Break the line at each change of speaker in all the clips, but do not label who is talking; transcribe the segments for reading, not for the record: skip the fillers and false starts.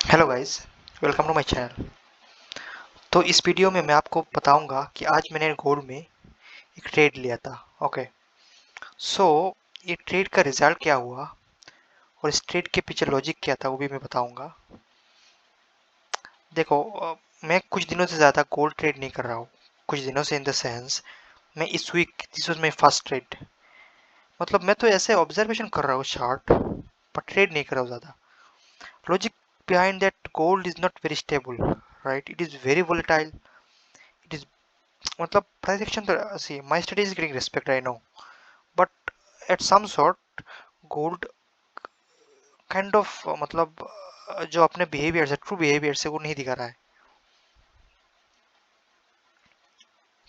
Hello guys, welcome to my channel. तो इस video में मैं आपको बताऊंगा कि आज मैंने गोल्ड में एक ट्रेड लिया था। ओके, सो ये ट्रेड का रिजल्ट क्या हुआ और इस ट्रेड के पीछे लॉजिक क्या था वो भी मैं बताऊंगा। देखो, मैं कुछ दिनों से ज़्यादा गोल्ड ट्रेड नहीं कर रहा हूँ। कुछ दिनों से इन द सेंस, मैं इस week this was my first trade. मतलब मैं तो ऐसे ऑब्जर्वेशन कर रहा हूँ चार्ट, पर ट्रेड नहीं कर रहा हूँ ज़्यादा। Logic behind that gold is not very stable, right? It is very volatile. It is मतलब प्राइस एक्शन तो see my study is getting respect I know, but at some sort gold kind of मतलब जो अपने behaviour से true behaviour से वो नहीं दिखा रहा है।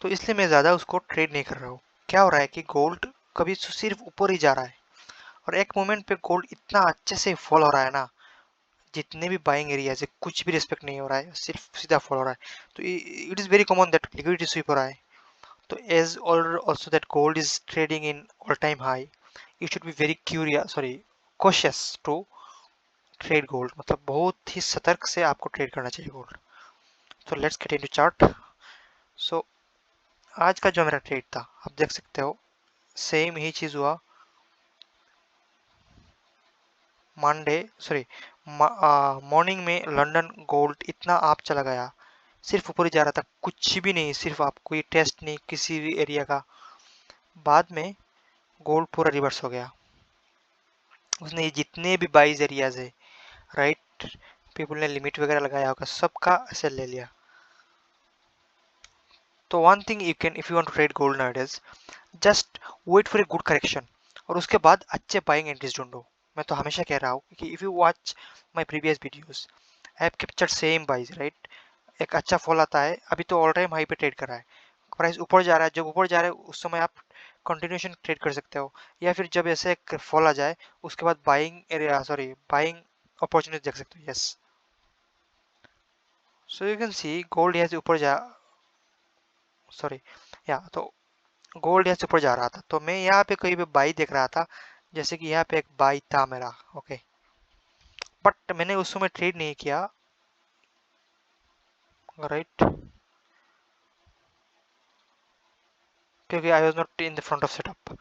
तो इसलिए मैं ज़्यादा उसको ट्रेड नहीं कर रहा हूँ। क्या हो रहा है कि गोल्ड कभी सिर्फ ऊपर ही जा रहा है और एक मोमेंट पे गोल्ड इतना अच्छे से फॉल हो रहा है ना, जितने भी बाइंग एरिया से कुछ भी रिस्पेक्ट नहीं हो रहा है, सिर्फ सीधा फॉल हो रहा है। तो it is very common that liquidity SVEEP हो रहा है। तो as also that gold is trading in all time high, you should be very curious, sorry, cautious to trade gold। मतलब बहुत ही सतर्क से आपको ट्रेड करना चाहिए गोल्ड। तो लेट्स गेट इनटू चार्ट। सो आज का जो मेरा ट्रेड था आप देख सकते हो, सेम ही चीज हुआ मंडे, सॉरी मॉर्निंग में लंदन गोल्ड इतना आप चला गया, सिर्फ ऊपर ही जा रहा था, कुछ भी नहीं, सिर्फ आपको ये टेस्ट नहीं किसी भी एरिया का। बाद में गोल्ड पूरा रिवर्स हो गया। उसने ये जितने भी बाइज एरियाज है, राइट, पीपल ने लिमिट वगैरह लगाया होगा, सबका ऐसे ले लिया। तो one thing you can if you want to trade gold nowadays, just wait for a good correction और उसके बाद अच्छे बाइंग एंट्रीज ढूंढो। मैं तो हमेशा कह रहा हूँ कि if you watch my previous videos, I have captured same buys, right. एक अच्छा फॉल आता है, अभी तो ऑल टाइम हाई पे ट्रेड कर रहा है, प्राइस ऊपर जा रहा है, जब ऊपर जा रहा है उस समय आप कंटिन्यूएशन ट्रेड कर सकते हो, या फिर जब ऐसे एक फॉल आ जाए उसके बाद buying area, sorry, buying opportunity देख सकते हो। Yes, so you can C gold यहाँ से ऊपर जा, सॉरी, या तो गोल्ड यहाँ से ऊपर जा रहा था, तो मैं यहाँ पे कहीं पे बाई देख रहा था, जैसे कि यहाँ पे एक बाई था मेरा। ओके, बट मैंने उस समय ट्रेड नहीं किया, राइट, क्योंकि I was not in the front of setup.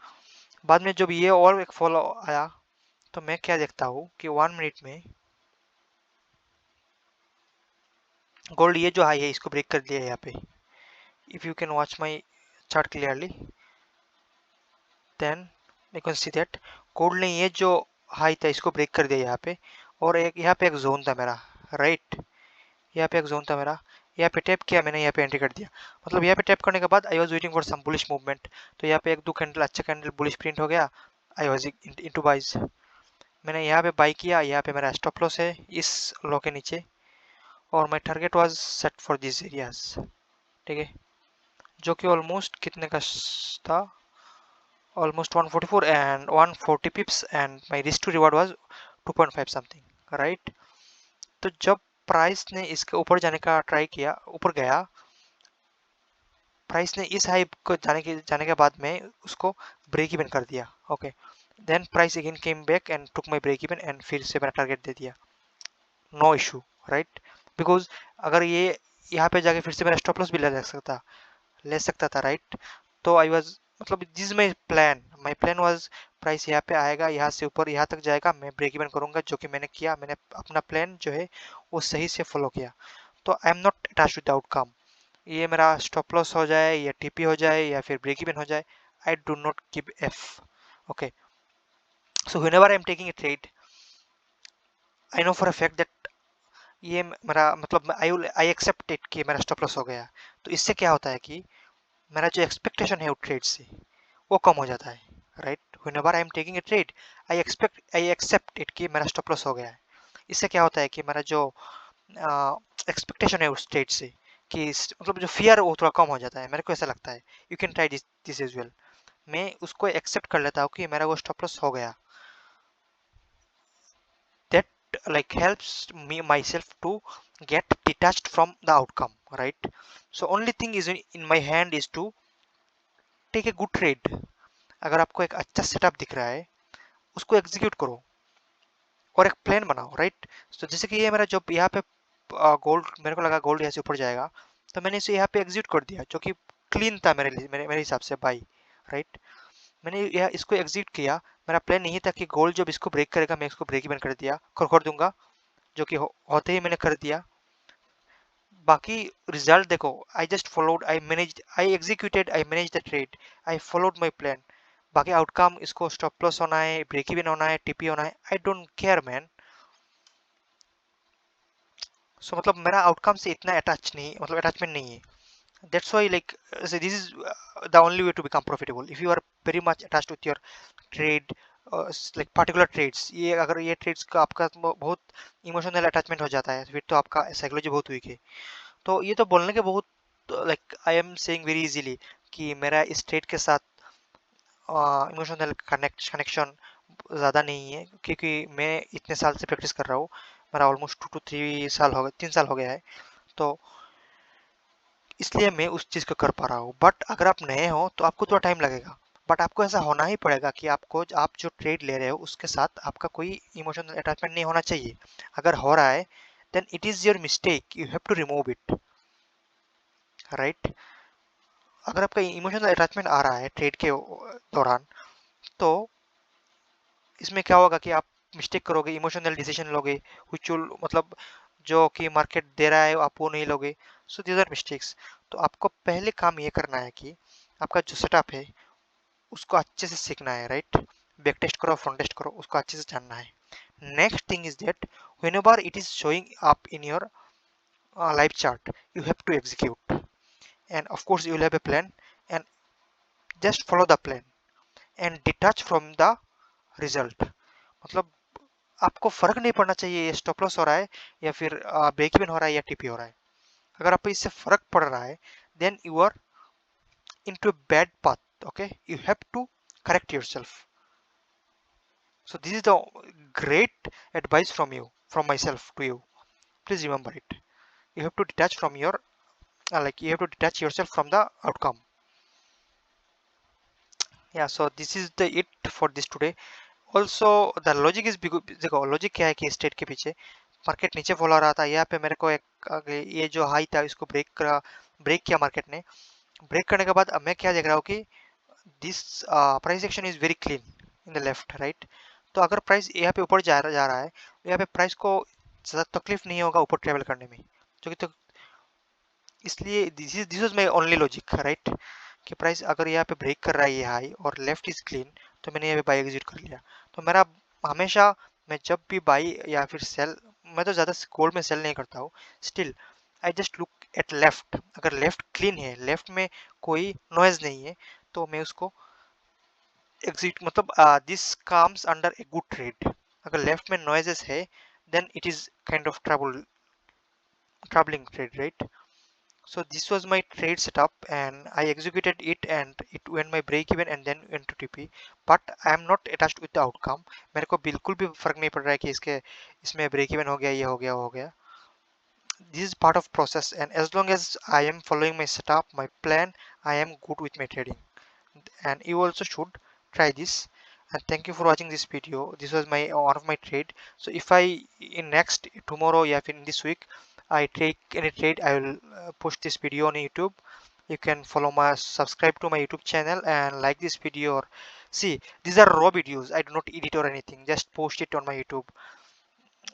बाद में जब ये और एक फॉलो आया, तो मैं क्या देखता हूँ कि 1 मिनट में गोल्ड ये जो हाई है इसको ब्रेक कर दिया है यहाँ पे। If you can watch my chart clearly, then you can see that gold ने ये जो हाई था इसको ब्रेक कर दिया यहाँ पे, और एक यहाँ पे एक जोन था मेरा, राइट, यहाँ पे एक जोन था मेरा, यहाँ पे टैप किया मैंने, यहाँ पे एंट्री कर दिया। मतलब यहाँ पे टैप करने के बाद I was waiting for some bullish movement, तो यहाँ पे एक दो कैंडल, अच्छा कैंडल बुलिश प्रिंट हो गया, आई वाज इनटू बाइज। मैंने यहाँ पे बाई किया, यहाँ पे मेरा स्टॉप लॉस है इस लो के नीचे, और my target was set for this areas, ठीक है, जो कि ऑलमोस्ट कितने का था, almost 144 and 140 pips, and my risk to reward was 2.5 something, right. तो जब प्राइस ने इसके ऊपर जाने का ट्राई किया, ऊपर गया, प्राइस ने इस हाई को जाने के बाद में उसको ब्रेक इवन कर दिया। Okay, then price again came back and took my break even, and फिर से मैंने टारगेट दे दिया, नो इशू, राइट, बिकॉज अगर ये यहाँ पे जाके फिर से मेरा स्टॉप लॉस भी ले सकता था, राइट। तो आई वाज, मतलब this my plan, my plan was, price यहाँ पे आएगा, यहाँ से ऊपर यहाँ तक जाएगा, मैं ब्रेक इवन करूंगा, जो कि मैंने किया। मैंने अपना प्लान जो है वो सही से फॉलो किया। तो I am not attach with the outcome, ये मेरा स्टॉप लॉस हो जाए या टीपी हो जाए या फिर ब्रेक इवन हो जाए, I do not give F. Okay, so whenever I am taking a trade, I know for a fact that ये मेरा, मतलब आई एक्सेप्ट इट कि मेरा स्टॉप लॉस हो गया। तो इससे क्या होता है कि मेरा जो एक्सपेक्टेशन है वो ट्रेड से वो कम हो जाता है, right. Whenever I am taking a trade, I accept it कि मेरा स्टॉप लॉस हो गया है। इससे क्या होता है कि मेरा जो एक्सपेक्टेशन है उस ट्रेड से, कि मतलब जो फियर वो थोड़ा कम हो जाता है, मेरे को ऐसा लगता है। You can try this as well. मैं उसको एक्सेप्ट कर लेता हूँ कि मेरा वो स्टॉप लॉस हो गया। That like helps me myself to get detached from the outcome, right? So only thing is in my hand is to take a good trade। अगर आपको एक अच्छा सेटअप दिख रहा है, उसको एग्जीक्यूट करो और एक प्लान बनाओ, राइट। तो जैसे कि ये मेरा जब यहाँ पे गोल्ड, मेरे को लगा गोल्ड यहाँ से ऊपर जाएगा, तो मैंने इसे यहाँ पे एग्जिट कर दिया, जो कि क्लीन था मेरे लिए, मेरे हिसाब से बाई, राइट। मैंने यह इसको एग्जिट किया। मेरा प्लान नहीं था कि गोल्ड जब इसको ब्रेक करेगा मैं इसको ब्रेक इवन कर दिया कर दूंगा, जो कि होते ही मैंने कर दिया। बाकी रिजल्ट देखो, I just followed, I managed, I executed, I manage the trade, I followed my plan. बाकी आउटकम, इसको स्टॉप लॉस होना है, ब्रेक इवन होना है, टीपी होना है, आई डोंट केयर मैन। सो मतलब मेरा आउटकम से इतना अटैच नहीं, मतलब अटैचमेंट नहीं है। That's why like so this is the only way to become profitable. If you are very much attached with your trade, like particular trades, ये अगर ये trades का आपका बहुत इमोशनल अटैचमेंट हो जाता है, फिर तो आपका साइकोलॉजी बहुत वीक है। तो ये तो बोलने के बहुत, like I am saying very easily कि मेरा इस ट्रेड के साथ इमोशनल कनेक्शन ज़्यादा नहीं है, क्योंकि मैं इतने साल से प्रैक्टिस कर रहा हूँ। मेरा ऑलमोस्ट 2 to 3 साल हो गए, 3 साल हो गया है। तो इसलिए मैं उस चीज़ को कर पा रहा हूँ। बट अगर आप नए हो तो आपको थोड़ा टाइम लगेगा, बट आपको ऐसा होना ही पड़ेगा कि आपको आप जो ट्रेड ले रहे हो उसके साथ आपका कोई इमोशनल अटैचमेंट नहीं होना चाहिए। अगर हो रहा है then it is your mistake, you have to remove it, right. अगर आपका इमोशनल अटैचमेंट आ रहा है ट्रेड के दौरान, तो इसमें क्या होगा कि आप मिस्टेक करोगे, इमोशनल डिसीजन लोगे, which will मतलब जो कि मार्केट दे रहा है आप वो नहीं लोगे। So these are mistakes. तो आपको पहले काम ये करना है कि आपका जो सेटअप है उसको अच्छे से सीखना है, राइट। बैक टेस्ट करो, फ्रंट टेस्ट करो, उसको अच्छे से जानना है। Next thing is that whenever it is showing up in your live chart, you have to execute, and of course you will have a plan, and just follow the plan and detach from the result। मतलब आपको फर्क नहीं पड़ना चाहिए ये stop loss हो रहा है या फिर ब्रेक इवन हो रहा है या टीपी हो रहा है। अगर आपको इससे फर्क पड़ रहा है then you are into a bad path, okay, you have to correct yourself। So this is the great advice from you, from myself to you, please remember it। You have to detach from your like you have to detach yourself from the outcome। Yeah, so this is the it for this today। also the logic is देखो logic क्या है कि state के पीछे market नीचे follow आ रहा था, यहाँ पे मेरे को एक ये जो हाई था इसको ब्रेक किया मार्केट ने। ब्रेक करने के बाद अब मैं क्या देख रहा हूँ कि this price action is very clean in the left, right. तो अगर प्राइस यहाँ पे ऊपर जा रहा है तो यहाँ पे प्राइस को ज़्यादा तकलीफ नहीं होगा ऊपर ट्रेवल करने में, जो कि तो इसलिए this is my only logic, right. कि प्राइस अगर यहाँ पे ब्रेक कर रहा है ये हाई और लेफ्ट इज क्लीन, तो मैंने यहाँ पे बाई एग्जिट कर लिया। तो मेरा हमेशा, मैं जब भी बाई या फिर सेल, मैं तो ज़्यादा गोल्ड में सेल नहीं करता हूँ, still I just look at left. अगर लेफ्ट क्लीन है, लेफ्ट में कोई नॉइज नहीं है, तो मैं उसको एग्जिट, मतलब this comes under a good trade. अगर लेफ्ट में नॉइजेस है then it is kind of troubling trade, right. So this was my trade setup and I executed it and it went my break even and then went to TP। but I am not attached with the outcome। मेरे को बिल्कुल भी फर्क नहीं पड़ रहा है कि इसमें ब्रेक इवन हो गया, ये हो गया, वो हो गया। This is part of process, and as long as I am following my setup, my plan, I am good with my trading, and you also should try this। And thank you for watching this video। This was my one of my trade। So if I in next tomorrow, yeah, in this week I take any trade, I will post this video on YouTube। You can follow my, subscribe to my YouTube channel and like this video, or see, these are raw videos, I do not edit or anything, just post it on my YouTube,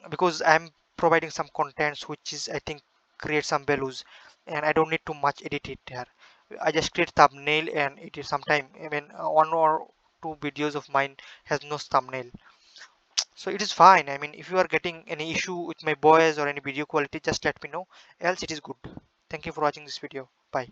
because I'm providing some contents which is I think create some values, and I don't need too much edit it here। I just create thumbnail and it is sometime, I mean, one or two videos of mine has no thumbnail, so it is fine। I mean, if you are getting any issue with my voice or any video quality, just let me know, else it is good। Thank you for watching this video, bye।